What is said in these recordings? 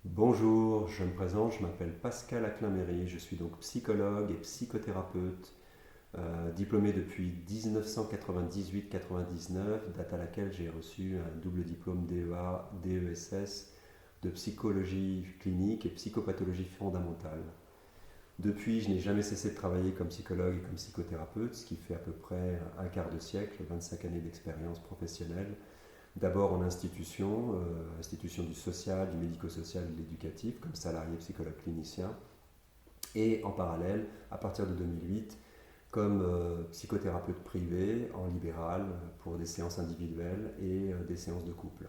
Bonjour, je me présente, je m'appelle Pascal Aclin-Méry, je suis donc psychologue et psychothérapeute, diplômé depuis 1998-99, date à laquelle j'ai reçu un double diplôme DEA, DESS de psychologie clinique et psychopathologie fondamentale. Depuis, je n'ai jamais cessé de travailler comme psychologue et comme psychothérapeute, ce qui fait à peu près un quart de siècle, 25 années d'expérience professionnelle. D'abord en institution, institution du social, du médico-social, de l'éducatif, comme salarié psychologue clinicien, et en parallèle, à partir de 2008, comme psychothérapeute privé en libéral pour des séances individuelles et des séances de couple.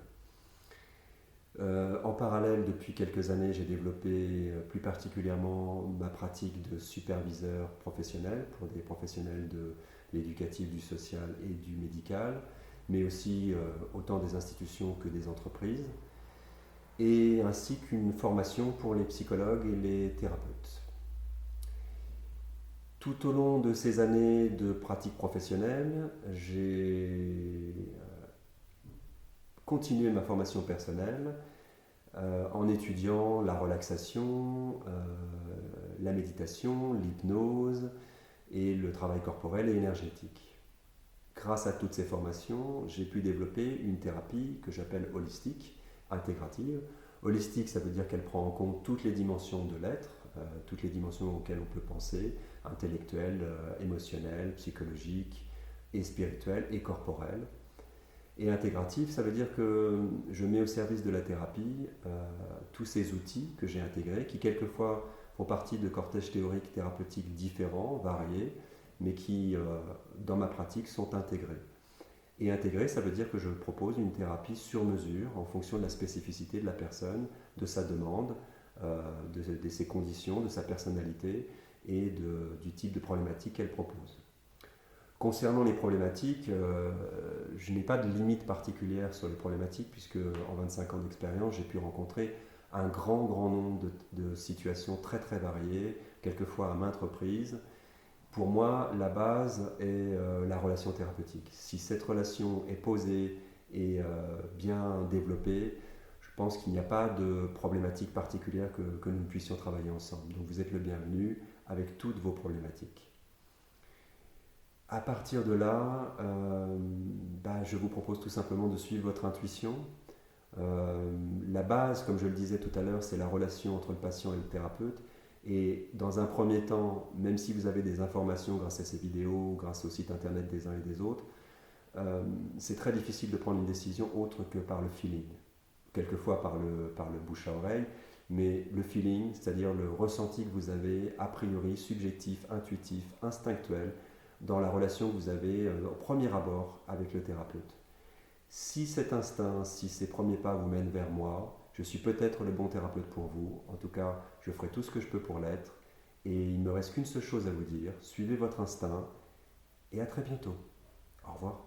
En parallèle, depuis quelques années, j'ai développé plus particulièrement ma pratique de superviseur professionnel pour des professionnels de l'éducatif, du social et du médical, mais aussi autant des institutions que des entreprises, et ainsi qu'une formation pour les psychologues et les thérapeutes. Tout au long de ces années de pratique professionnelle, j'ai continué ma formation personnelle en étudiant la relaxation, la méditation, l'hypnose et le travail corporel et énergétique. Grâce à toutes ces formations, j'ai pu développer une thérapie que j'appelle holistique, intégrative. Holistique, ça veut dire qu'elle prend en compte toutes les dimensions de l'être, toutes les dimensions auxquelles on peut penser, intellectuelle, émotionnelle, psychologique et spirituelle et corporelle. Et intégratif, ça veut dire que je mets au service de la thérapie tous ces outils que j'ai intégrés, qui quelquefois font partie de cortèges théoriques thérapeutiques différents, variés, mais qui, dans ma pratique, sont intégrés. Et intégré, ça veut dire que je propose une thérapie sur mesure en fonction de la spécificité de la personne, de sa demande, de ses conditions, de sa personnalité et du type de problématique qu'elle propose. Concernant les problématiques, je n'ai pas de limite particulière sur les problématiques puisque en 25 ans d'expérience, j'ai pu rencontrer un grand nombre de situations très très variées, quelquefois à maintes reprises. Pour moi, la base est la relation thérapeutique. Si cette relation est posée et bien développée, je pense qu'il n'y a pas de problématique particulière que nous puissions travailler ensemble. Donc vous êtes le bienvenu avec toutes vos problématiques. À partir de là, je vous propose tout simplement de suivre votre intuition. La base, comme je le disais tout à l'heure, c'est la relation entre le patient et le thérapeute. Et dans un premier temps, même si vous avez des informations grâce à ces vidéos, grâce au site internet des uns et des autres, c'est très difficile de prendre une décision autre que par le feeling. Quelquefois par le bouche à oreille, mais le feeling, c'est-à-dire le ressenti que vous avez a priori subjectif, intuitif, instinctuel dans la relation que vous avez au premier abord avec le thérapeute. Si cet instinct, si ces premiers pas vous mènent vers moi, je suis peut-être le bon thérapeute pour vous. En tout cas, je ferai tout ce que je peux pour l'être. Et il ne me reste qu'une seule chose à vous dire. Suivez votre instinct et à très bientôt. Au revoir.